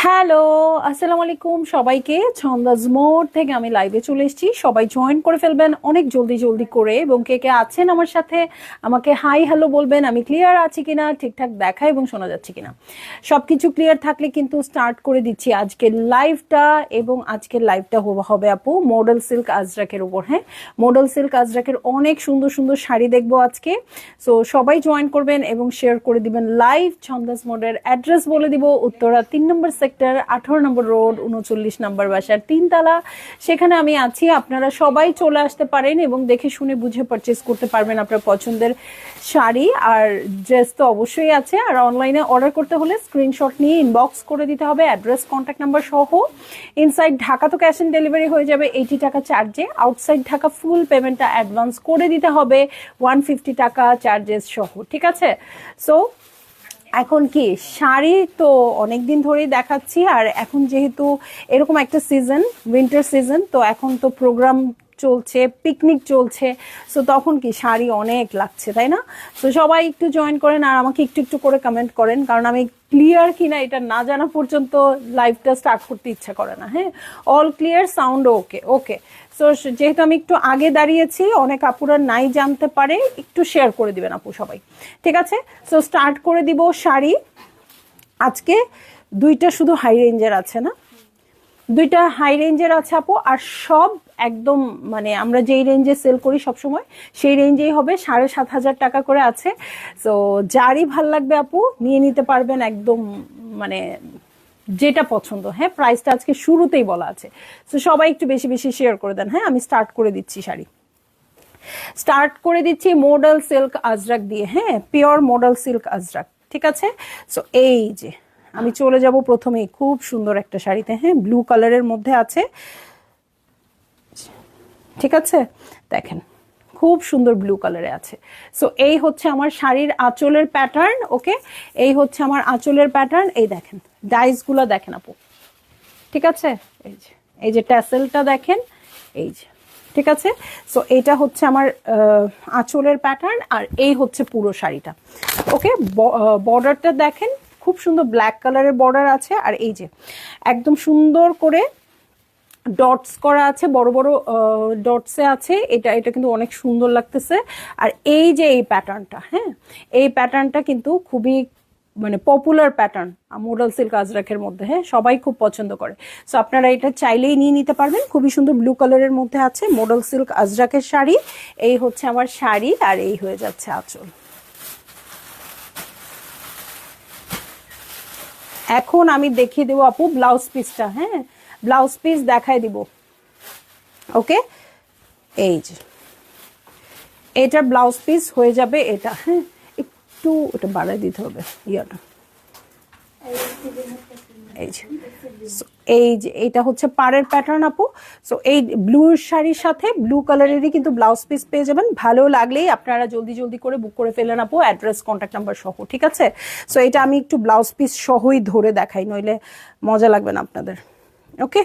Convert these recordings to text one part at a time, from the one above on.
Hello, আসসালামু আলাইকুম সবাইকে। ছন্দাজ মোড থেকে আমি লাইভে চলে এসেছি। সবাই জয়েন করে ফেলবেন অনেক জলদি জলদি করে, এবং কে কে আছেন আমার সাথে আমাকে হাই হ্যালো বলবেন। আমি ক্লিয়ার আছি কিনা, ঠিকঠাক দেখা এবং শোনা যাচ্ছে কিনা, সবকিছু ক্লিয়ার থাকলে কিন্তু স্টার্ট করে দিচ্ছি আজকের লাইভটা। এবং আজকের লাইভটা হবে আপু মডেল সিল্ক আজরাকের উপর। হ্যাঁ, মডেল সিল্ক আজরাকের অনেক সুন্দর সুন্দর শাড়ি দেখবো আজকে। সো সবাই জয়েন করবেন এবং শেয়ার করে দিবেন লাইভ। ছন্দাজ মোডের অ্যাড্রেস বলে দিব, উত্তরা 3 নম্বর সেক্টর, 18 নম্বর রোড, 39 নম্বর বাসার 3 তলা। সেখানে আমি আছি। আপনারা সবাই চলে আসতে পারেন এবং দেখে শুনে বুঝে পারচেস করতে পারবেন আপনার পছন্দের শাড়ি। আর ড্রেস তো অবশ্যই আছে। আর অনলাইনে অর্ডার করতে হলে স্ক্রিনশট নিয়ে ইনবক্স করে দিতে হবে, অ্যাড্রেস কন্ট্যাক্ট নাম্বার সহ। ইনসাইড ঢাকা তো ক্যাশ অন ডেলিভারি হয়ে যাবে 80 টাকা চার্জে। আউটসাইড ঢাকা ফুল পেমেন্টটা অ্যাডভান্স করে দিতে হবে 150 টাকা চার্জেস সহ। ঠিক আছে? সো এখন কি শাড়ি তো অনেকদিন ধরেই দেখাচ্ছি। আর এখন যেহেতু এরকম একটা সিজন, উইন্টার সিজন, তো এখন তো প্রোগ্রাম চলছে, পিকনিক চলছে। সো তখন কি শাড়ি অনেক লাগছে, তাই না? তো সবাই একটু জয়েন করেন আর আমাকে একটু একটু করে কমেন্ট করেন, কারণ আমি ক্লিয়ার কিনা এটা না জানা পর্যন্ত লাইভটা স্টার্ট করতে ইচ্ছা করে না। হ্যাঁ, অল ক্লিয়ার, সাউন্ড ওকে। ওকে, সো যেহেতু আমি একটু আগে দাঁড়িয়েছি, অনেক আপুরা নাই জানতে পারে, একটু শেয়ার করে দিবেন আপু সবাই। ঠিক আছে? সো স্টার্ট করে দিব শাড়ি। আজকে দুইটা শুধু হাই রেঞ্জের আছে, না দুইটা হাই রেঞ্জের আছে আপু। আর সব একদম মানে আমরা যেই রেঞ্জে সেল করি সবসময় সেই রেঞ্জেই হবে। 7,500 টাকা করে আছে। সো যারই ভাল লাগবে আপু নিয়ে নিতে পারবেন, একদম মানে যেটা পছন্দ। হ্যাঁ, প্রাইসটা আজকে শুরুতেই বলা আছে। তো সবাই একটু বেশি বেশি শেয়ার করে দেন। হ্যাঁ, আমি স্টার্ট করে দিচ্ছি শাড়ি, স্টার্ট করে দিচ্ছি মডেল সিল্ক আজরাক দিয়ে। হ্যাঁ, পিওর মডেল সিল্ক আজরাক। ঠিক আছে? সো এই যে আমি চলে যাব প্রথমেই খুব সুন্দর একটা শাড়িতে। হ্যাঁ, ব্লু কালারের মধ্যে আছে। ঠিক আছে, দেখেন খুব সুন্দর ব্লু কালারে আছে। সো এই হচ্ছে আমার শাড়ির আঁচলের প্যাটার্ন। ওকে, এই হচ্ছে আমার আঁচলের প্যাটার্ন। এই দেখেন ডাইসগুলো দেখেন আপু। ঠিক আছে, এই যে ট্যাসেলটা দেখেন, এই যে। ঠিক আছে? সো এইটা হচ্ছে আমার আঁচলের প্যাটার্ন, আর এই হচ্ছে পুরো শাড়িটা। ওকে, বর্ডারটা দেখেন খুব সুন্দর ব্ল্যাক কালারের বর্ডার আছে। আর এই যে একদম সুন্দর করে ডটস করা আছে, বড় বড় ডটসে আছে। এটা কিন্তু অনেক সুন্দর লাগতেছে। আর এই যে এই প্যাটার্নটা, হ্যাঁ, এই প্যাটার্নটা কিন্তু খুবই মানে পপুলার প্যাটার্ন মডেল সিল্ক আজরাকের মধ্যে। হ্যাঁ, সবাই খুব পছন্দ করে। সো আপনারা এটা চাইলেই নিয়ে নিতে পারবেন। খুবই সুন্দর ব্লু কালারের মধ্যে আছে মডেল সিল্ক আজরাকের শাড়ি। এই হচ্ছে আমার শাড়ি, আর এই হয়ে যাচ্ছে আঁচল। এখন আমি দেখিয়ে দেবো আপু ব্লাউজ পিসটা। হ্যাঁ, ব্লাউজ পিস দেখাই দিব। ওকে, এই যে এটা ব্লাউজ পিস হয়ে যাবে এটা। হ্যাঁ, একটু ওটা বাড়াই দিতে হবে ইয়াটা। এই যে এইটা হচ্ছে পাড়ের প্যাটার্ন আপু। সো এই ব্লু শাড়ির সাথে ব্লু কালারেরই কিন্তু ব্লাউজ পিস পেয়ে যাবেন। ভালো লাগলেই আপনারা জলদি জলদি করে বুক করে ফেলেন আপু, অ্যাড্রেস কন্ট্যাক্ট নাম্বার সহ। ঠিক আছে? সো এটা আমি একটু ব্লাউজ পিস সহই ধরে দেখাই, নইলে মজা লাগবে না আপনাদের। ওকে,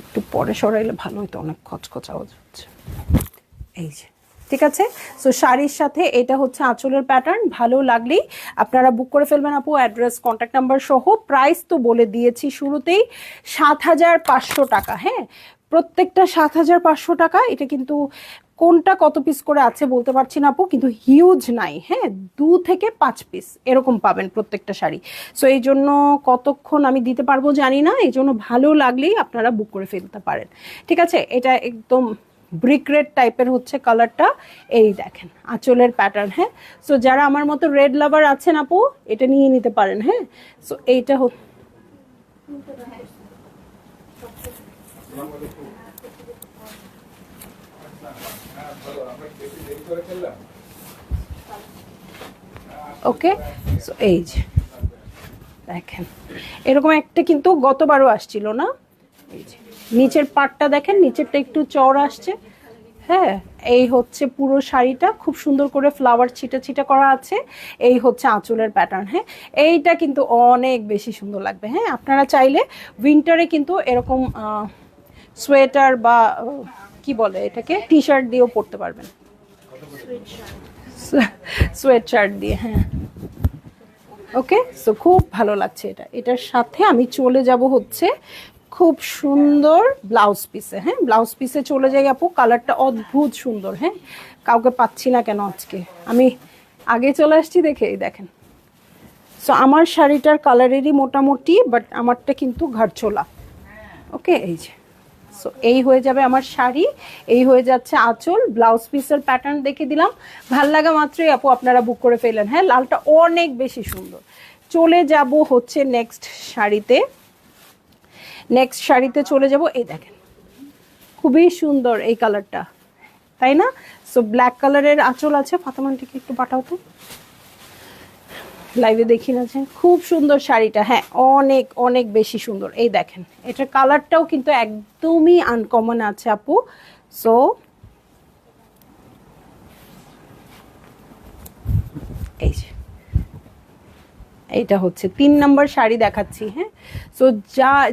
একটু পরে সরাইলে ভালো হতো, অনেক খচখচ আওয়াজ হচ্ছে। এই যে, ঠিক আছে? সো শাড়ির সাথে এটা হচ্ছে আঁচলের প্যাটার্ন। ভালো লাগলেই আপনারা বুক করে ফেলবেন আপু, অ্যাড্রেস কন্ট্যাক্ট নাম্বার সহ। প্রাইস তো বলে দিয়েছি শুরুতেই, 7,500 টাকা। হ্যাঁ, প্রত্যেকটা 7,500 টাকা। এটা কিন্তু কোনটা কত পিস করে আছে বলতে পারছি না আপু, কিন্তু হিউজ নাই। হ্যাঁ, 2 থেকে 5 পিস এরকম পাবেন প্রত্যেকটা শাড়ি। সো এই জন্য কতক্ষণ আমি দিতে পারবো জানি না, এই জন্য ভালো লাগলেই আপনারা বুক করে ফেলতে পারেন। ঠিক আছে? এটা একদম ব্রিক রেড টাইপের হচ্ছে কালারটা। এই দেখেন আঁচলের প্যাটার্ন। হ্যাঁ, সো যারা আমার মতো রেড লাভার আছেন আপু, এটা নিয়ে নিতে পারেন। হ্যাঁ, সো এইটা ওকে। সো এই যে দেখেন এরকম একটা কিন্তু গতবারও আসছিল না। এই যে নিচের পাটটা দেখেন, নিচেরটা একটু চওড়া আসছে। হ্যাঁ, এই হচ্ছে পুরো শাড়িটা, খুব সুন্দর করে ফ্লাওয়ার ছিটা ছিটা করা আছে। এই হচ্ছে আঁচলের প্যাটার্ন। হ্যাঁ, এইটা কিন্তু অনেক বেশি সুন্দর লাগবে। হ্যাঁ, আপনারা চাইলে উইন্টারে কিন্তু এরকম সোয়েটার বা কি বলে এটাকে, টি শার্ট দিয়েও পরতে পারবেন, সোয়েট শার্ট দিয়ে। হ্যাঁ, ওকে। সো খুব ভালো লাগছে এটা। এটার সাথে আমি চলে যাব হচ্ছে খুব সুন্দর ব্লাউজ পিসে। হ্যাঁ, ব্লাউজ পিসে চলে যাই আপু। কালারটা অদ্ভুত সুন্দর। হ্যাঁ, কাউকে পাচ্ছি না কেন আজকে, আমি আগে চলে আসছি দেখে। এই দেখেন, সো আমার শাড়িটার কালারেরই মোটামুটি, বাট আমারটা কিন্তু ঘাটছোলা। ওকে, এই যে, সো এই হয়ে যাবে আমার শাড়ি, এই হয়ে যাচ্ছে আঁচল। ব্লাউজ পিসের প্যাটার্ন দেখে দিলাম, ভাল লাগা মাত্রই আপু আপনারা বুক করে ফেলেন। হ্যাঁ, লালটা অনেক বেশি সুন্দর। চলে যাব হচ্ছে নেক্সট শাড়িতে। নেক্সট শাড়িতে চলে যাব। এই দেখেন, খুবই সুন্দর এই কালারটা, তাই না? সো ব্ল্যাক কালারের আঁচল আছে। ফাতেমানটিকে একটু পাঠাও তো, লাইভে দেখি না যে। খুব সুন্দর শাড়িটা। হ্যাঁ, অনেক অনেক বেশি সুন্দর। এই দেখেন, এটার কালারটাও কিন্তু একদমই আনকমন আছে আপু। সো এই যে, এইটা হচ্ছে 3 নম্বর শাড়ি দেখাচ্ছি। হ্যাঁ, সো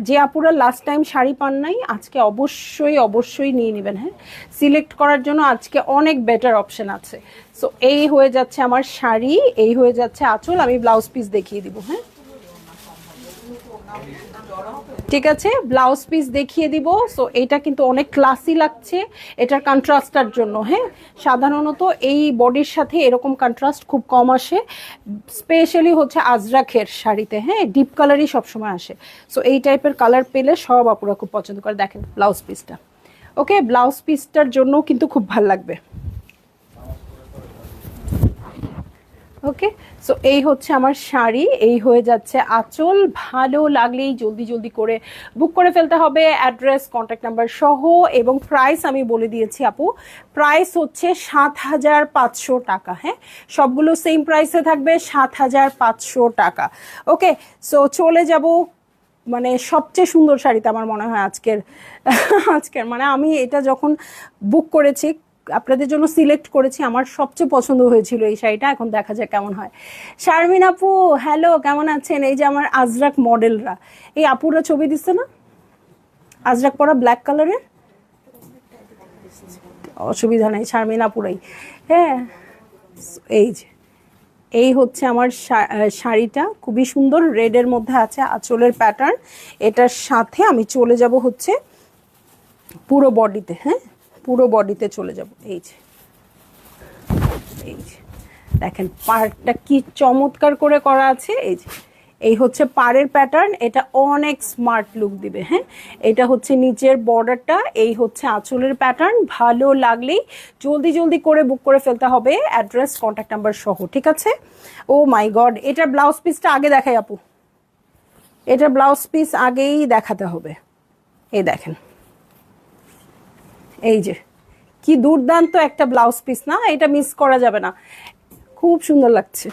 যে আপুরা লাস্ট টাইম শাড়ি পান নাই, আজকে অবশ্যই অবশ্যই নিয়ে নেবেন। হ্যাঁ, সিলেক্ট করার জন্য আজকে অনেক বেটার অপশন আছে। সো এই হয়ে যাচ্ছে আমার শাড়ি, এই হয়ে যাচ্ছে আঁচল। আমি ব্লাউজ পিস দেখিয়ে দিব। হ্যাঁ, ঠিক আছে, ব্লাউজ পিস দেখিয়ে দিব। সো এটা কিন্তু অনেক ক্লাসি লাগছে এটার কন্ট্রাস্টার জন্য। হ্যাঁ, সাধারণত এই বডির সাথে এরকম কন্ট্রাস্ট খুব কম আসে, স্পেশালি হচ্ছে আজরাখের শাড়িতে। হ্যাঁ, ডিপ কালারই সবসময় আসে। সো এই টাইপের কালার পেলে সব আপুরা খুব পছন্দ করে। দেখেন ব্লাউজ পিসটা। ওকে, ব্লাউজ পিসটার জন্য কিন্তু খুব ভাল লাগবে। ওকে, সো এই হচ্ছে আমার শাড়ি, এই হয়ে যাচ্ছে আঁচল। ভালো লাগলেই জলদি জলদি করে বুক করে ফেলতে হবে, অ্যাড্রেস কন্ট্যাক্ট নাম্বার সহ। এবং প্রাইস আমি বলে দিয়েছি আপু, প্রাইস হচ্ছে ৭৫০০ টাকা। হ্যাঁ, সবগুলো সেম প্রাইসে থাকবে, ৭৫০০ টাকা। ওকে, সো চলে যাব মানে সবচেয়ে সুন্দর শাড়িতে আমার মনে হয় আজকের। আজকের মানে আমি এটা যখন বুক করেছি, আপনাদের জন্য সিলেক্ট করেছি, আমার সবচেয়ে পছন্দ হয়েছিল এই শাড়িটা। এখন দেখা যায় কেমন হয়। শারমিন আপু হ্যালো, কেমন আছেন? এই যে আমার আজরাক মডেলরা, এই আপুরা ছবি দিচ্ছে না, আজরাক পরা ব্ল্যাক কালারের। অসুবিধা নেই, শারমিন আপুরাই। হ্যাঁ, এই যে, এই হচ্ছে আমার শাড়িটা, খুবই সুন্দর রেডের মধ্যে আছে আঁচলের প্যাটার্ন। এটার সাথে আমি চলে যাব হচ্ছে পুরো বডিতে। হ্যাঁ, পুরো বডিতে চলে যাব। এই যে, এই যে দেখেন পাড়টা কি চমৎকার করে করা আছে। এই যে, এই হচ্ছে পাড়ের প্যাটার্ন, এটা অনেক স্মার্ট লুক দিবে। হ্যাঁ, এটা হচ্ছে নিচের বর্ডারটা, এই হচ্ছে আঁচলের প্যাটার্ন। ভালো লাগলেই জলদি জলদি করে বুক করে ফেলতে হবে, অ্যাড্রেস কন্ট্যাক্ট নাম্বার সহ। ঠিক আছে? ও মাই গড, এটার ব্লাউজ পিসটা আগে দেখাই আপু, এটার ব্লাউজ পিস আগেই দেখাতে হবে। এই দেখেন, এই যে কি দুর্দান্ত একটা ব্লাউজ পিস না, এটা মিস করা যাবে না, খুব সুন্দর লাগছে।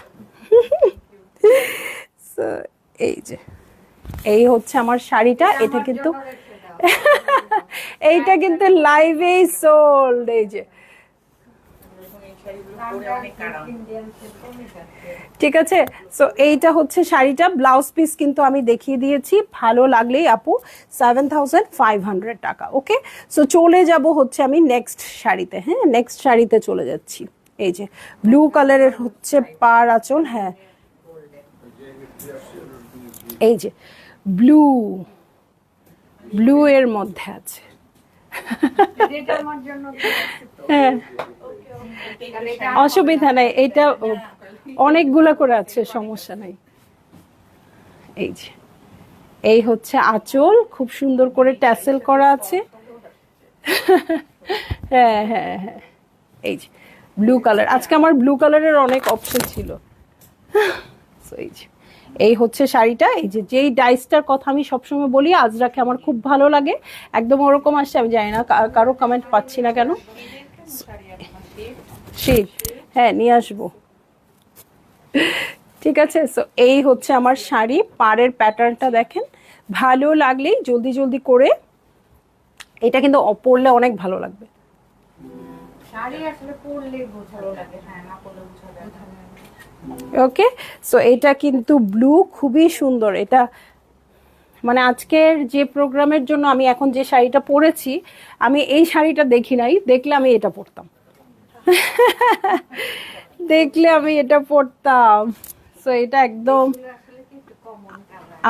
এই যে, এই হচ্ছে আমার শাড়িটা। এটা কিন্তু এইটা কিন্তু লাইভেই সোল্ড। এই যে, ঠিক আছে। সো এইটা হচ্ছে শাড়িটা, ব্লাউজ পিস কিন্তু আমি দেখিয়ে দিয়েছি। ভালো লাগলেই আপু ৭৫০০ টাকা। ওকে, সো চলে যাব হচ্ছে আমি নেক্সট শাড়িতে। হ্যাঁ, নেক্সট শাড়িতে চলে যাচ্ছি। এই যে ব্লু কালারের হচ্ছে পাড় আঁচল। হ্যাঁ, এই যে ব্লু, ব্লু এর মধ্যে আছে। হ্যাঁ, অসুবিধা নাই, এটা অনেকগুলা করে আছে, সমস্যা নাই। এই যে, এই হচ্ছে আঁচল, খুব সুন্দর করে ট্যাসেল করা আছে। হ্যাঁ হ্যাঁ হ্যাঁ, এই যে ব্লু কালার। আজকে আমার ব্লু কালারের অনেক অপশন ছিল। এই যে, এই হচ্ছে শাড়িটা। এই যে, যেই ডাইসটার কথা আমি সবসময় বলি আজরাকে আমার খুব ভালো লাগে, একদম ওরকম আসছে। আমি জানি না কারো কমেন্ট পাচ্ছি না কেন। শীত, হ্যাঁ নিয়ে আসবো। ঠিক আছে, সো এই হচ্ছে আমার শাড়ি, পাড়ের প্যাটার্নটা দেখেন। ভালো লাগলেই জলদি জলদি করে, এটা কিন্তু পরলে অনেক ভালো লাগবে। ওকে, সো এটা কিন্তু ব্লু, খুবই সুন্দর এটা। মানে আজকের যে প্রোগ্রামের জন্য আমি এখন যে শাড়িটা পরেছি, আমি এই শাড়িটা দেখি নাই, দেখলে আমি এটা পরতাম। দেখলে আমি এটা পরতাম। সো এটা একদম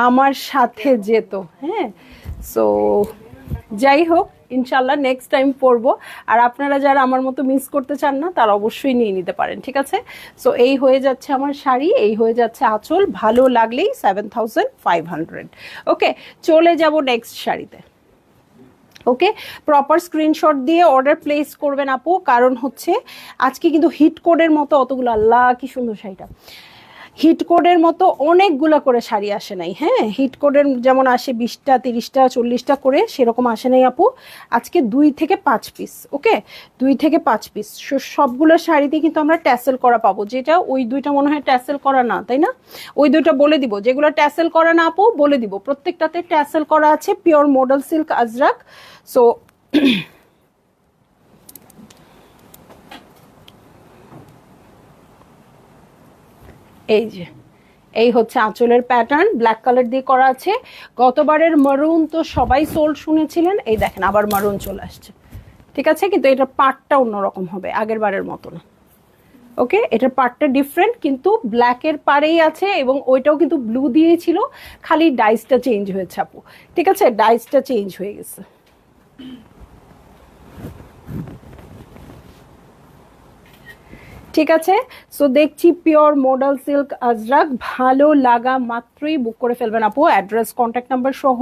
আমার সাথে যেত। হ্যাঁ, সো যাই হোক, ইনশাল্লাহ নেক্সট টাইম পরবো। আর আপনারা যারা আমার মতো মিস করতে চান না, তারা অবশ্যই নিয়ে নিতে পারেন, ঠিক আছে? সো এই হয়ে যাচ্ছে আমার শাড়ি, এই হয়ে যাচ্ছে আঁচল, ভালো লাগলেই 7500। ওকে, চলে যাব নেক্সট শাড়িতে। ওকে, প্রপার স্ক্রিনশট দিয়ে অর্ডার প্লেস করবেন আপু, কারণ হচ্ছে আজকে কিন্তু হিট কোডের মতো অতগুলো, আল্লাহ কি সুন্দর শাড়িটা, হিট কোডের মতো অনেকগুলো করে শাড়ি আসে নাই। হ্যাঁ, হিট কোডের যেমন আসে 20টা 30টা 40টা করে, সেরকম আসে নাই আপু। আজকে 2 থেকে 5 পিস। ওকে, 2 থেকে 5 পিস সবগুলো শাড়িতে কিন্তু আমরা ট্যাসেল করা পাবো। যেটা ওই দুইটা মনে হয় ট্যাসেল করা না, তাই না? ওই দুইটা বলে দিব, যেগুলো ট্যাসেল করা না আপু বলে দিব। প্রত্যেকটাতে ট্যাসেল করা আছে, pure model silk Ajrak. So এই যে, এই হচ্ছে আঁচলের প্যাটার্ন, ব্ল্যাক কালার দিয়ে করা আছে। গতবারের মারুন তো সবাই সোল্ড শুনেছিলেন, এই দেখেন আবার মারুন চলে আসছে, ঠিক আছে? কিন্তু এটার পার্টটা অন্যরকম হবে, আগের বারের মতো না। ওকে, এটার পার্টটা ডিফারেন্ট, কিন্তু ব্ল্যাকের পারেই আছে, এবং ওইটাও কিন্তু ব্লু দিয়েই ছিল, খালি ডাইসটা চেঞ্জ হয়েছে আপু, ঠিক আছে? ডাইসটা চেঞ্জ হয়ে গেছে। ঠিক আছে, সো দেখছি পিওর মডেল সিল্ক আজরাক, ভালো লাগা মাত্রই বুক করে ফেলবেন আপু। অ্যাড্রেস, কন্ট্যাক্ট নাম্বার সহ।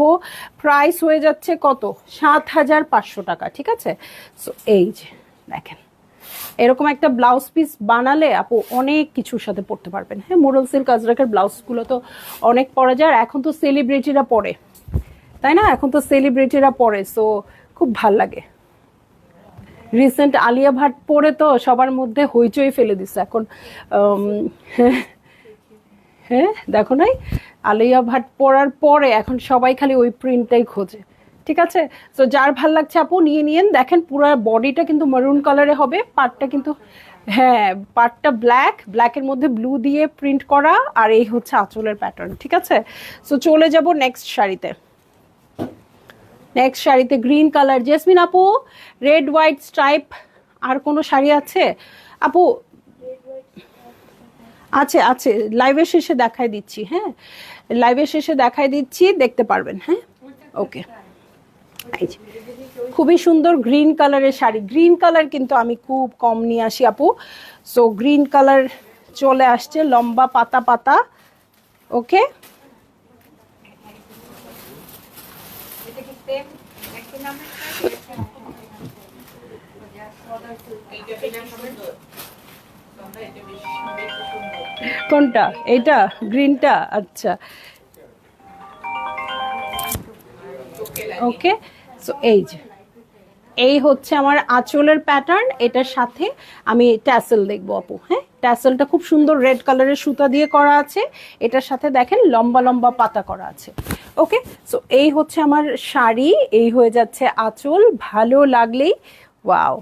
প্রাইস হয়ে যাচ্ছে কত? 7500 টাকা, ঠিক আছে? সো এই যে দেখেন, এরকম একটা ব্লাউজ পিস বানালে আপু অনেক কিছুর সাথে পরতে পারবেন। হ্যাঁ, মডেল সিল্ক আজরাকের ব্লাউজগুলো তো অনেক পরা যায়, আর এখন তো সেলিব্রিটিরা পরে, তাই না? এখন তো সেলিব্রিটিরা পরে, সো খুব ভাল লাগে। রিসেন্ট আলিয়া ভাট পরে তো সবার মধ্যে হইচই ফেলে দিছে এখন। হ্যাঁ, দেখো নাই, আলিয়া ভাট পরার পরে এখন সবাই খালি ওই প্রিন্টটাই খোঁজে, ঠিক আছে? তো যার ভাল লাগছে আপু নিয়ে নিয়েন। দেখেন পুরো বডিটা কিন্তু মারুন কালারে হবে, পার্টটা কিন্তু, হ্যাঁ, পার্টটা ব্ল্যাক, ব্ল্যাকের মধ্যে ব্লু দিয়ে প্রিন্ট করা, আর এই হচ্ছে আঁচলের প্যাটার্ন, ঠিক আছে? সো চলে যাব নেক্সট শাড়িতে। নেক্সট শাড়িতে গ্রিন কালার, জেসমিন আপু রেড হোয়াইট স্ট্রাইপ আর কোনো শাড়ি আছে আপু? আছে আছে, লাইভের শেষে দেখাই দিচ্ছি। হ্যাঁ, লাইভের শেষে দেখাই দিচ্ছি, দেখতে পারবেন। হ্যাঁ, ওকে, খুবই সুন্দর গ্রিন কালারের শাড়ি। গ্রিন কালার কিন্তু আমি খুব কম নিয়ে আসি আপু, সো গ্রিন কালার চলে আসছে, লম্বা পাতা পাতা। ওকে, কোনটা? এইটা গ্রিনটা? আচ্ছা, ওকে, সো এই যে, এই হচ্ছে আমার আঁচলের প্যাটার্ন। এটার সাথে আমি ট্যাসেল দেখবো আপু। হ্যাঁ, ট্যাসেলটা খুব সুন্দর রেড কালারের সুতা দিয়ে করা আছে, এটার সাথে দেখেন লম্বা লম্বা পাতা করা আছে। ওকে, সো এই হচ্ছে আমার শাড়ি, এই হয়ে যাচ্ছে আঁচল, ভালো লাগলেই ওয়াও।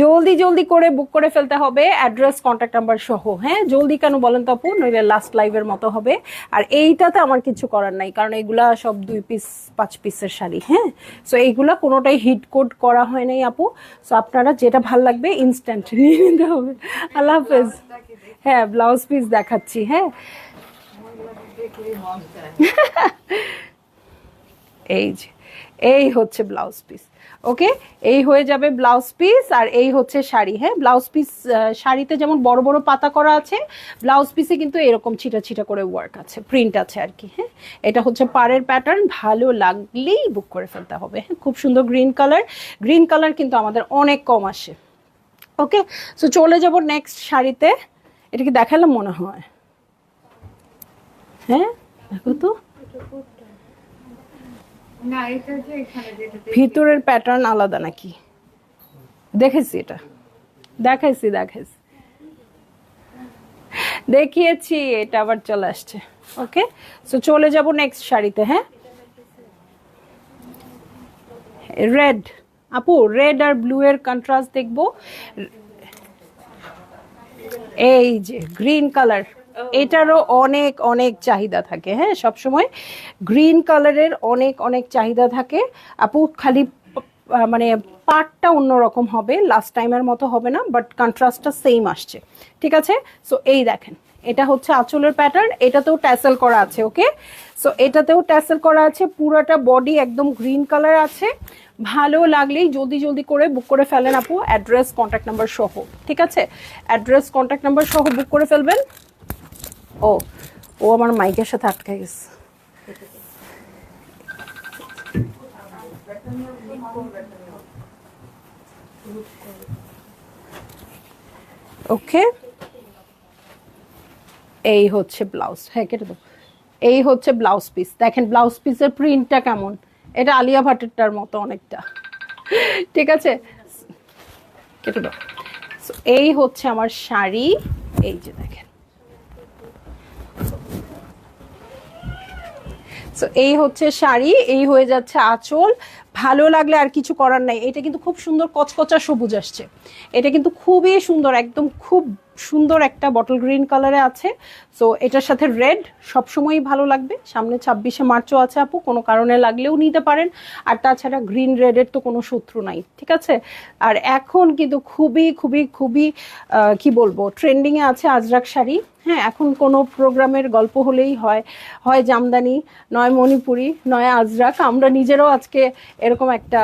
জলদি জলদি করে বুক করে ফেলতে হবে, অ্যাড্রেস, কন্ট্যাক্ট নাম্বার সহ। হ্যাঁ, জলদি কেন বলেন তো আপু, নইলে লাস্ট লাইভের মতো হবে। আর এইটাতে আমার কিছু করার নাই, কারণ এইগুলা সব 2 পিস 5 পিসের শাড়ি। হ্যাঁ, সো এইগুলা কোনোটাই হিট কোড করা হয় নাই আপু। সো আপনারা যেটা ভাল লাগবে ইনস্ট্যান্ট নিয়ে নিতে হবে। আল্লাহ হাফেজ। হ্যাঁ, ব্লাউজ পিস দেখাচ্ছি। হ্যাঁ, এই যে, এই হচ্ছে ব্লাউজ পিস। ওকে, এই হয়ে যাবে ব্লাউজ পিস, আর এই হচ্ছে শাড়ি। হ্যাঁ, ব্লাউজ পিস, শাড়িতে যেমন বড় বড় পাতা করা আছে, ব্লাউজ পিসে কিন্তু এরকম ছিটা ছিটা করে ওয়ার্ক আছে, প্রিন্ট আছে আর কি। হ্যাঁ, এটা হচ্ছে পাড়ের প্যাটার্ন, ভালো লাগলেই বুক করে ফেলতে হবে। হ্যাঁ, খুব সুন্দর গ্রিন কালার। গ্রিন কালার কিন্তু আমাদের অনেক কম আসে। ওকে, সো চলে যাব নেক্সট শাড়িতে। এটা কি দেখালাম মনে হয়? হ্যাঁ, দেখো তো, ভিতরের প্যাটার্ন আলাদা নাকি? দেখেছি, এটা দেখাইছি দেখিয়েছি, এটা আবার চলে আসছে। ওকে, সো চলে যাব নেক্সট শাড়িতে। হ্যাঁ, রেড আপু, রেড আর ব্লু এর কন্ট্রাস্ট দেখবো। এই যে গ্রিন কালার, এটারও অনেক অনেক চাহিদা থাকে, হ্যাঁ সবসময় গ্রিন কালারের অনেক অনেক চাহিদা থাকে আপু। খালি মানে পার্টটা অন্যরকম হবে, লাস্ট টাইমের মতো হবে না, বাট কন্ট্রাস্টটা সেম আসছে, ঠিক আছে। সো এই দেখেন, এটা হচ্ছে আঁচলের প্যাটার্ন, এটাতেও ট্যাসেল করা আছে, ওকে। সো এটাতেও ট্যাসেল করা আছে, পুরাটা বডি একদম গ্রিন কালার আছে। ভালো লাগলেই জলদি জলদি করে বুক করে ফেলেন আপু, অ্যাড্রেস কন্ট্যাক্ট নাম্বার সহ, ঠিক আছে। অ্যাড্রেস কন্ট্যাক্ট নাম্বার সহ বুক করে ফেলবেন। ও ও আমার মাইকের সাথে আটকে গেছে। ওকে, এই হচ্ছে ব্লাউজ, হ্যাঁ কেটে দাও। এই হচ্ছে ব্লাউজ পিস, দেখেন ব্লাউজ পিসের প্রিন্টটা কেমন, এটা আলিয়া ভাটেরটার মতো অনেকটা, ঠিক আছে, কেটে দাও। এই হচ্ছে আমার শাড়ি, এই যে দেখেন। সো এই হচ্ছে শাড়ি, এই হয়ে যাচ্ছে আঁচল। ভালো লাগলে আর কিছু করার নাই, এটা কিন্তু খুব সুন্দর কচকচা সবুজ আসছে, এটা কিন্তু খুবই সুন্দর, একদম খুব সুন্দর একটা বটল গ্রিন কালারে আছে। সো এটার সাথে রেড সবসময়ই ভালো লাগবে, সামনে 26শে মার্চও আছে আপু, কোনো কারণে লাগলেও নিতে পারেন। আর তাছাড়া গ্রিন রেডের তো কোনো শত্রু নাই, ঠিক আছে। আর এখন কিন্তু খুবই খুবই খুবই কি বলবো, ট্রেন্ডিংয়ে আছে আজরাক শাড়ি। হ্যাঁ, এখন কোনো প্রোগ্রামের গল্প হলেই হয়, হয় জামদানি, নয় মণিপুরি, নয় আজরাক। আমরা নিজেরাও আজকে এরকম একটা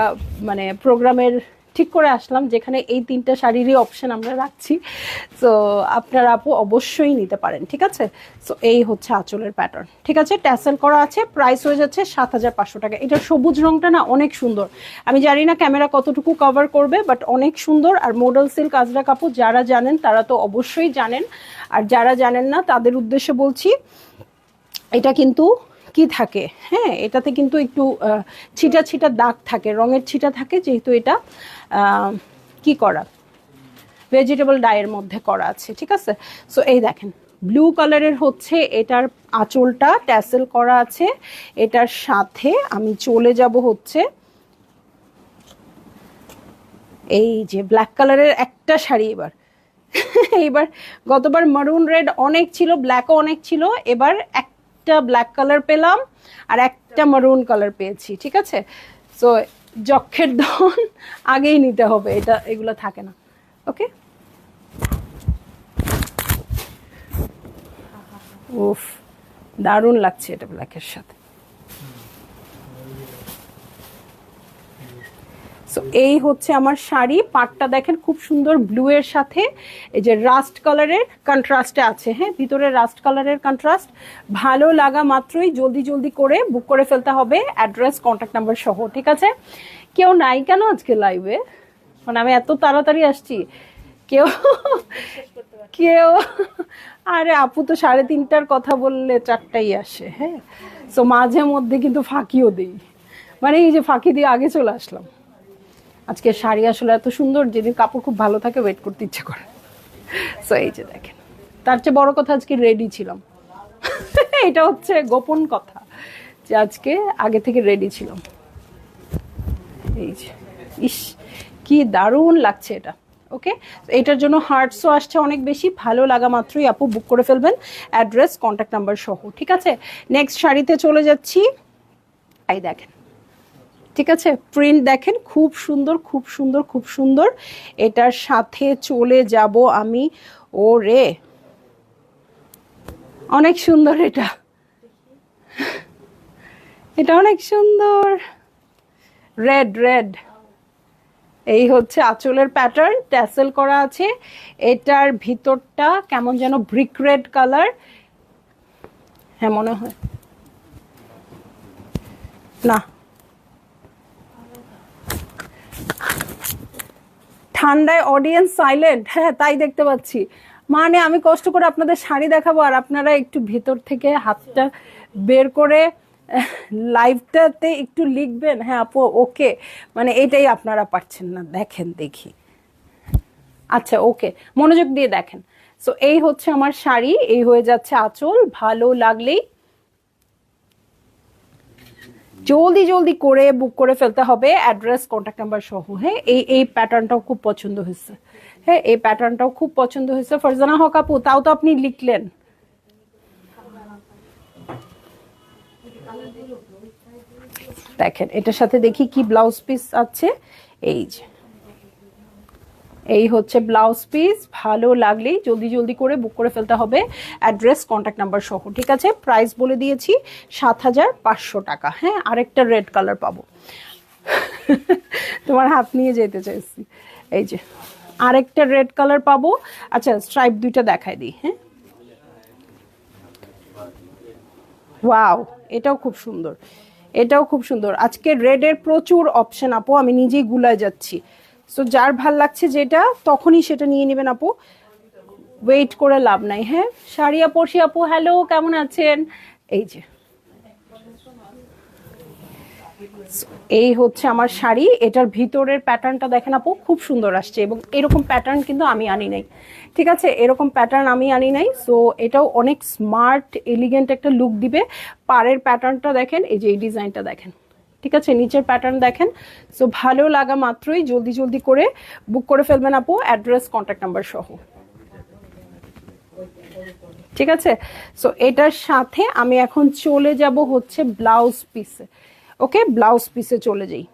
মানে প্রোগ্রামের ঠিক করে আসলাম, যেখানে এই 3টা শাড়িরই অপশন আমরা রাখছি। সো আপনারা আপু অবশ্যই নিতে পারেন, ঠিক আছে। সো এই হচ্ছে আঁচলের প্যাটার্ন, ঠিক আছে, ট্যাসেল করা আছে, প্রাইস হয়ে যাচ্ছে 7500 টাকা। এটা সবুজ রংটা না অনেক সুন্দর, আমি জানি না ক্যামেরা কতটুকু কভার করবে, বাট অনেক সুন্দর। আর মডেল সিল্ক আজরাক আপু যারা জানেন তারা তো অবশ্যই জানেন, আর যারা জানেন না তাদের উদ্দেশ্যে বলছি, এটা কিন্তু কি থাকে, হ্যাঁ এটাতে কিন্তু একটু ছিটা ছিটা দাগ থাকে, রঙের ছিটা থাকে, যেহেতু এটা কি করা, ভেজিটেবল ডাইয়ের মধ্যে করা আছে, ঠিক আছে। সো এই দেখেন ব্লু কালারের হচ্ছে এটার আঁচলটা, ট্যাসেল করা আছে। এটার সাথে আমি চলে যাব হচ্ছে এই যে ব্ল্যাক কালারের একটা শাড়ি। এবার গতবার মারুন রেড অনেক ছিল, ব্ল্যাকও অনেক ছিল, এবার একটা ব্ল্যাক কালার পেলাম আর একটা মারুন কালার পেয়েছি, ঠিক আছে। সো যক্ষের ধন আগেই নিতে হবে, এটা এগুলো থাকে না, ওকে। উফ, দারুণ লাগছে এটা ব্ল্যাকের সাথে। সো এই হচ্ছে আমার শাড়ি, পাটটা দেখেন খুব সুন্দর ব্লু এর সাথে এই যে রাস্ট কালারের কন্ট্রাস্টে আছে, হ্যাঁ ভিতরে রাস্ট কালারের কন্ট্রাস্ট। ভালো লাগা মাত্রই জলদি জলদি করে বুক করে ফেলতে হবে, অ্যাড্রেস কন্ট্যাক্ট নাম্বার সহ, ঠিক আছে। কেউ নাই কেন আজকে লাইভে, মানে আমি এত তাড়াতাড়ি আসছি, কেউ কেউ আরে আপু তো 3:30টার কথা বললে 4টাই আসে, হ্যাঁ। সো মাঝে মধ্যে কিন্তু ফাঁকিও দিই, মানে এই যে ফাঁকি দিয়ে আগে চলে আসলাম। আজকে শাড়ি আসলে এত সুন্দর, যেদিন কাপড় খুব ভালো থাকে ওয়েট করতে ইচ্ছে করে। সো এই যে দেখেন, তার চেয়ে বড় কথা আজকে রেডি ছিলাম। এটা হচ্ছে গোপন কথা, যে আজকে আগে থেকে রেডি ছিলাম। এই যে ইস কি দারুণ লাগছে এটা, ওকে। এটার জন্য হার্টসও আসছে অনেক বেশি, ভালো লাগা মাত্রই আপু বুক করে ফেলবেন, অ্যাড্রেস কন্ট্যাক্ট নাম্বার সহ, ঠিক আছে। নেক্সট শাড়িতে চলে যাচ্ছি, এই দেখেন, ঠিক আছে, প্রিন্ট দেখেন খুব সুন্দর খুব সুন্দর খুব সুন্দর। এটার সাথে চলে যাব আমি, ও রে অনেক সুন্দর, এটা এটা অনেক সুন্দর, রেড রেড। এই হচ্ছে আঁচলের প্যাটার্ন, ট্যাসেল করা আছে। এটার ভিতরটা কেমন যেন ব্রিক রেড কালার, হ্যাঁ মনে হয় না, ঠান্ডায় অডিয়েন্স সাইলেন্ট, হ্যাঁ তাই দেখতে পাচ্ছি। মানে আমি কষ্ট করে আপনাদের শাড়ি দেখাবো আর আপনারা একটু ভিতর থেকে হাতটা বের করে লাইভটাতে একটু লিখবেন, হ্যাঁ আপু ওকে, মানে এটাই আপনারা পারছেন না, দেখেন দেখি, আচ্ছা ওকে মনোযোগ দিয়ে দেখেন। সো এই হচ্ছে আমার শাড়ি, এই হয়ে যাচ্ছে আঁচল, ভালো লাগলেই জলদি জলদি করে বুক করে ফেলতে হবে, অ্যাড্রেস কন্ট্যাক্ট নাম্বার সহ। হ্যাঁ, এই প্যাটার্নটাও খুব পছন্দ হয়েছে। হ্যাঁ, এই প্যাটার্নটাও খুব পছন্দ হয়েছে ফারজানা হক আপু, তাও তো আপনি লিখলেন। দেখেন এটার সাথে দেখি কি ব্লাউজ পিস আছে। এই যে এই হচ্ছে ব্লাউজ পিস। ভালো লাগলেই জলদি জলদি করে বুক করে ফেলতে হবে, অ্যাড্রেস কন্ট্যাক্ট নাম্বার সহ। ঠিক আছে, প্রাইস বলে দিয়েছি ৭,৫০০ টাকা। হ্যাঁ, আরেকটা রেড কালার পাবো। তোমার হাত নিয়ে যেতে চাইছি। এই যে আরেকটা রেড কালার পাবো। আচ্ছা, স্ট্রাইপ দুইটা দেখাই দিই। হ্যাঁ, ওয়াও, এটাও খুব সুন্দর, এটাও খুব সুন্দর। আজকে রেডের প্রচুর অপশন আপু, আমি নিজেই গুলায় যাচ্ছি। সো যার ভাল লাগছে যেটা তখনই সেটা নিয়ে নেবেন আপু, ওয়েট করে লাভ নাই। হ্যাঁ, শাড়িয়া পড়শি আপু হ্যালো, কেমন আছেন? এই যে এই হচ্ছে আমার শাড়ি, এটার ভিতরের প্যাটার্নটা দেখেন আপু, খুব সুন্দর আসছে। এবং এরকম প্যাটার্ন কিন্তু আমি আনি নাই। ঠিক আছে, এরকম প্যাটার্ন আমি আনি নাই। সো এটাও অনেক স্মার্ট এলিগেন্ট একটা লুক দিবে। পাড়ের প্যাটার্নটা দেখেন, এই যে এই ডিজাইনটা দেখেন। ঠিক আছে, নিচের প্যাটার্ন দেখেন। সো ভালো লাগা মাত্রই জলদি জলদি করে বুক করে ফেলবেন আপু, অ্যাড্রেস কন্ট্যাক্ট নাম্বার সহ। ঠিক আছে, সো এটার সাথে আমি এখন চলে যাব হচ্ছে ব্লাউজ পিসে। ওকে, ব্লাউজ পিসে চলে যাই।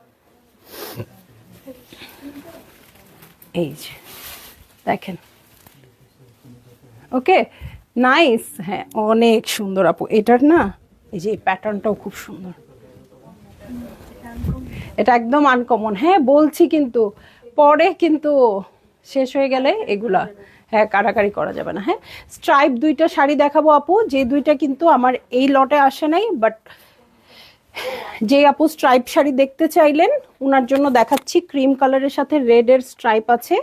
এই যে দেখেন, ওকে নাইস। হ্যাঁ, অনেক সুন্দর আপু এটার না, এই যে এই প্যাটার্নটাও খুব সুন্দর। এটা একদম আনকমন। হ্যাঁ বলছি, কিন্তু পরে কিন্তু শেষ হয়ে গেলে এগুলা হ্যাঁ কারাকারি করা যাবে না। হ্যাঁ, স্ট্রাইপ দুইটা শাড়ি দেখাবো আপু, যে দুইটা কিন্তু আমার এই লটে আসে নাই, বাট যে আপু স্ট্রাইপ শাড়ি দেখতে চাইলেন ওনার জন্য দেখাচ্ছি। ক্রিম কালারের সাথে রেড এর স্ট্রাইপ আছে।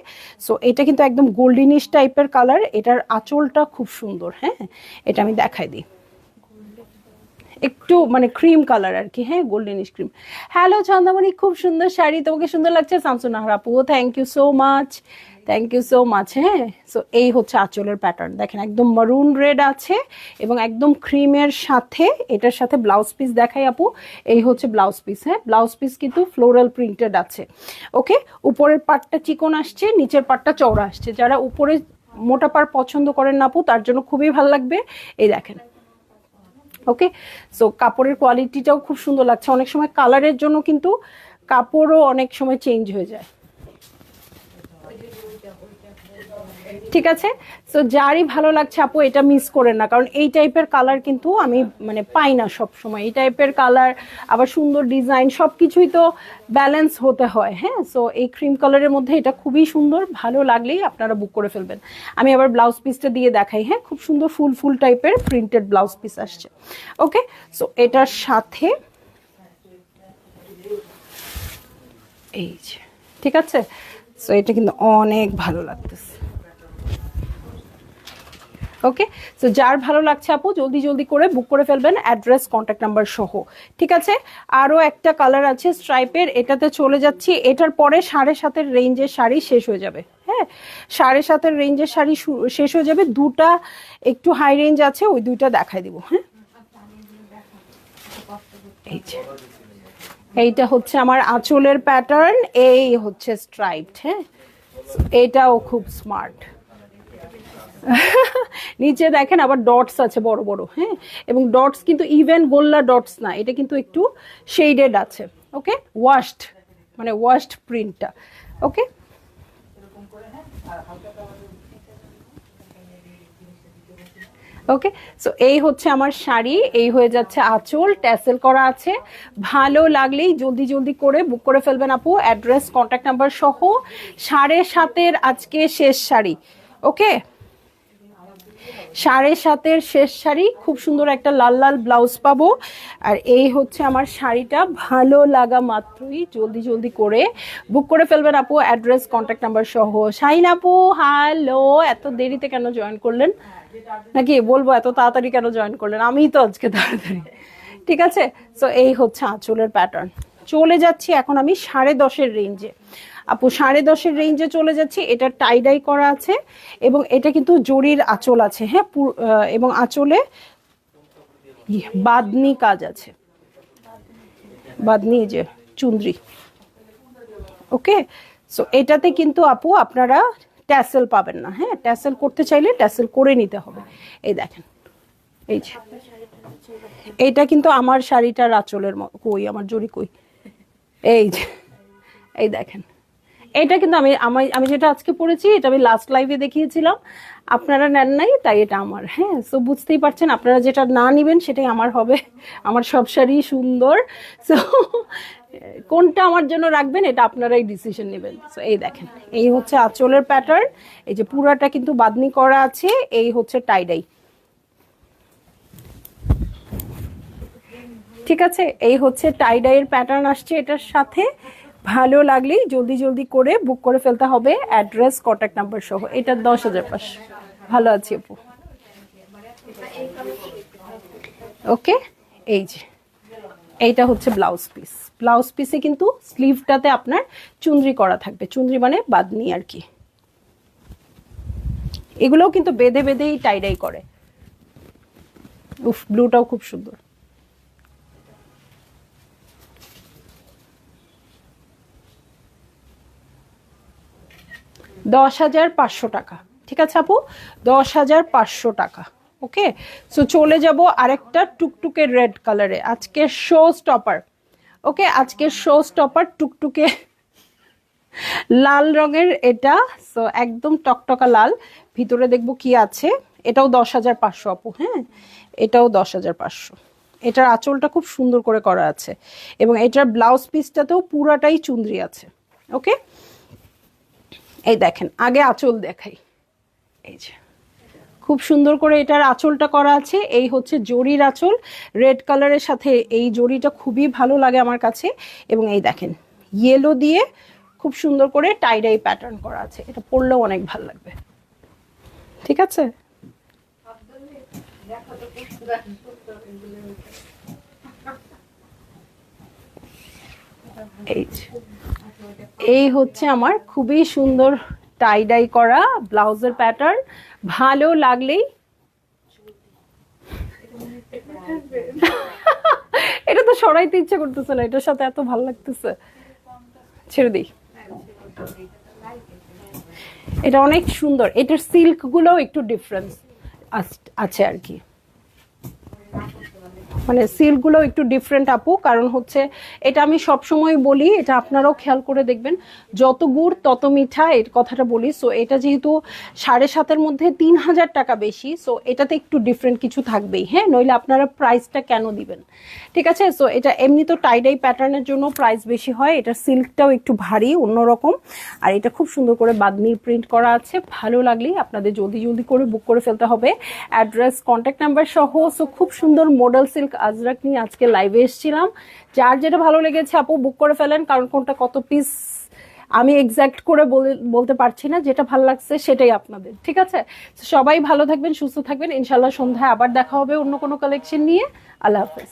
সো এটা কিন্তু একদম গোল্ডেনিশ টাইপের কালার, এটার আঁচলটা খুব সুন্দর। হ্যাঁ, এটা আমি দেখাই দিই, একটু মানে ক্রিম কালার আর কি। হ্যাঁ, গোল্ডেনিশ ক্রিম। হ্যালো চন্দামণি, খুব সুন্দর শাড়ি, তোমাকে সুন্দর লাগছে। শামসুন্নাহার আপু, thank you so much, thank you so much. হ্যাঁ, সো এই হচ্ছে আঁচলের প্যাটার্ন দেখেন, একদম মারুন রেড আছে এবং একদম ক্রিমের সাথে এটার সাথে ব্লাউজ পিস দেখাই আপু। এই হচ্ছে ব্লাউজ পিস। হ্যাঁ, ব্লাউজ পিস কিন্তু ফ্লোরাল প্রিন্টেড আছে। ওকে, উপরের পাটটা চিকন আসছে, নিচের পাটটা চওড়া আসছে। যারা উপরে মোটা পাড় পছন্দ করেন না আপু, তার জন্য খুবই ভালো লাগবে। এই দেখেন, ওকে। সো কাপড়ের কোয়ালিটিটাও খুব সুন্দর লাগছে। অনেক সময় কালারের জন্য কিন্তু কাপড়ও অনেক সময় চেঞ্জ হয়ে যায়। ঠিক আছে, সো যারই ভালো লাগছে আপু এটা মিস করেন না, কারণ এই টাইপের কালার কিন্তু আমি মানে পাই না সব সময়। এই টাইপের কালার আবার সুন্দর ডিজাইন সবকিছুই তো ব্যালেন্স হতে হয়। হ্যাঁ, সো এই ক্রিম কালারের মধ্যে এটা খুবই সুন্দর, ভালো লাগলেই আপনারা বুক করে ফেলবেন। আমি আবার ব্লাউজ পিসটা দিয়ে দেখাই। হ্যাঁ, খুব সুন্দর ফুল ফুল টাইপের প্রিন্টেড ব্লাউজ পিস আসছে। ওকে, সো এটার সাথে এই যে, ঠিক আছে, সো এটা কিন্তু অনেক ভালো লাগতেছে। ওকে, সো যার ভালো লাগছে আপু জলদি জলদি করে বুক করে ফেলবেন, অ্যাড্রেস কন্ট্যাক্ট নাম্বার সহ। ঠিক আছে, আরও একটা কালার আছে স্ট্রাইপের, এটাতে চলে যাচ্ছি। এটার পরে 7.5 রেঞ্জের শাড়ি শেষ হয়ে যাবে। হ্যাঁ, 7.5 রেঞ্জের শাড়ি শেষ হয়ে যাবে। দুটা একটু হাই রেঞ্জ আছে, ওই দুইটা দেখাই দিব। হ্যাঁ, এই যে এইটা হচ্ছে আমার আঁচলের প্যাটার্ন, এই হচ্ছে স্ট্রাইপড। হ্যাঁ, এটাও খুব স্মার্ট। নিচে দেখেন আবার ডটস আছে বড় বড়। হ্যাঁ, এবং ডটস কিন্তু ইভেন গোল্লা ডটস না, এটা কিন্তু একটু শেডেড আছে। ওকে, ওয়াশড মানে ওয়াশড প্রিন্টটা। ওকে, ওকে, সো এই হচ্ছে আমার শাড়ি, এই হয়ে যাচ্ছে আঁচল, ট্যাসেল করা আছে। ভালো লাগলেই জলদি জলদি করে বুক করে ফেলবেন আপু, অ্যাড্রেস কন্ট্যাক্ট নাম্বার সহ। 7.5 আজকে শেষ শাড়ি। ওকে, 7.5 শেষ শাড়ি, খুব সুন্দর একটা লাল লাল ব্লাউজ পাবো। আর এই হচ্ছে আমার শাড়িটা, ভালো লাগা মাত্রই জলদি জলদি করে বুক করে ফেলবেন আপু, অ্যাড্রেস কন্ট্যাক্ট নাম্বার সহ। শাহিন আপু হ্যালো, এত দেরিতে কেন জয়েন করলেন? নাকি বলবো এত তাড়াতাড়ি কেন জয়েন করলেন? আমিই তো আজকে তাড়াতাড়ি। ঠিক আছে, সো এই হচ্ছে আঁচলের প্যাটার্ন। চলে যাচ্ছি এখন আমি 10.5 রেঞ্জে আপু, 10.5 রেঞ্জে চলে যাচ্ছি। এটা টাইডাই করা আছে এবং এটা কিন্তু জরির আঁচল আছে। হ্যাঁ, এবং আঁচলে বাদনি কাজ আছে। বাঁধনি, যে চুনরি। ওকে, সো এটাতে কিন্তু আপু আপনারা ট্যাসেল পাবেন না। হ্যাঁ, ট্যাসেল করতে চাইলে ট্যাসেল করে নিতে হবে। এই দেখেন, এই যে এইটা কিন্তু আমার শাড়িটার আঁচলের কই, আমার জড়ি কই, এই যে এই দেখেন, এটা কিন্তু আমি যেটা আজকে পড়েছি, এটা আমি লাস্ট লাইভে দেখিয়েছিলাম, আপনারা নেন নাই, তাই এটা আমার। হ্যাঁ, সো বুঝতেই পারছেন, আপনারা যেটা না নিবেন সেটাই আমার হবে। আমার সব শাড়ি সুন্দর, সো কোনটা আমার জন্য রাখবেন এটা আপনারাই ডিসিশন নেবেন। সো এই দেখেন, এই হচ্ছে আঁচলের প্যাটার্ন, এই যে পুরাটা কিন্তু বাঁধনি করা আছে, এই হচ্ছে টাইডাই। ঠিক আছে, এই হচ্ছে টাইডাইয়ের প্যাটার্ন আসছে এটার সাথে। ভালো লাগলেই জলদি জলদি করে বুক করে ফেলতে হবে, অ্যাড্রেস কন্ট্যাক্ট নাম্বার সহ। এটা 10,500। ভালো আছি আপু। ওকে, এই যে এইটা হচ্ছে ব্লাউজ পিস। ব্লাউজ পিসে কিন্তু স্লিভটাতে আপনার চুনরি করা থাকবে, চুনরি মানে বাঁধনি আর কি। এগুলোও কিন্তু বেঁধে বেঁধেই টাইডাই করে। উফ, ব্লুটাও খুব সুন্দর। $10,500। ঠিক আছে আপু, 10,500 টাকা। ওকে, সো চলে যাব আরেকটা টুকটুকে রেড কালারে, আজকে শো স্টপার। ওকে, আজকে শো স্টপার টুকটুকে লাল রঙের এটা। সো একদম টকটকা লাল, ভিতরে দেখবো কি আছে। এটাও 10,500 আপু। হ্যাঁ, এটাও 10,500। এটার আঁচলটা খুব সুন্দর করে করা আছে, এবং এটার ব্লাউজ পিসটাতেও পুরাটাই চুনরি আছে। ওকে, এই দেখেন, আগে আঁচল দেখাই। এই যে খুব সুন্দর করে এটার আঁচলটা করা আছে, এই হচ্ছে জরির আঁচল, রেড কালারের সাথে এই জরিটা খুবই ভালো লাগে আমার কাছে। এবং এই দেখেন, ইয়েলো দিয়ে খুব সুন্দর করে টাইডাই প্যাটার্ন করা আছে, এটা পরলেও অনেক ভালো লাগবে। ঠিক আছে, এই হচ্ছে আমার খুবই সুন্দর টাইডাই করা ব্লাউজের প্যাটার্ন। ভালো লাগলেই এটা তো সরাইতে ইচ্ছে করতেছে না, এটার সাথে এত ভালো লাগতেছে, ছেড়ে দিই। এটা অনেক সুন্দর, এটার সিল্ক গুলো একটু ডিফারেন্স আছে আর কি, মানে সিল্কগুলো একটু ডিফারেন্ট আপু। কারণ হচ্ছে এটা আমি সব সময় বলি, এটা আপনারাও খেয়াল করে দেখবেন, যত গুড় তত মিঠা, এর কথাটা বলি। সো এটা যেহেতু 7,500-এর মধ্যে 3,000 টাকা বেশি, সো এটাতে একটু ডিফারেন্ট কিছু থাকবেই। হ্যাঁ, নইলে আপনারা প্রাইসটা কেন দিবেন? ঠিক আছে, সো এটা এমনি তো টাইডাই প্যাটার্নের জন্য প্রাইস বেশি হয়, এটার সিল্কটাও একটু ভারী অন্যরকম, আর এটা খুব সুন্দর করে বাঁধনির প্রিন্ট করা আছে। ভালো লাগলেই আপনাদের জলদি জলদি করে বুক করে ফেলতে হবে, অ্যাড্রেস কন্ট্যাক্ট নাম্বার সহ। সো খুব সুন্দর মডেল সিল্ক আজরাক নিয়ে আজকে লাইভে এসেছিলাম। যার যেটা ভালো লেগেছে আপু বুক করে ফেলেন, কারণ কোনটা কত পিস আমি এক্সাক্ট করে বলতে পারছি না, যেটা ভালো লাগছে সেটাই আপনাদের। ঠিক আছে, সবাই ভালো থাকবেন, সুস্থ থাকবেন, ইনশাল্লাহ সন্ধ্যায় আবার দেখা হবে অন্য কোনো কালেকশন নিয়ে। আল্লাহ হাফেজ।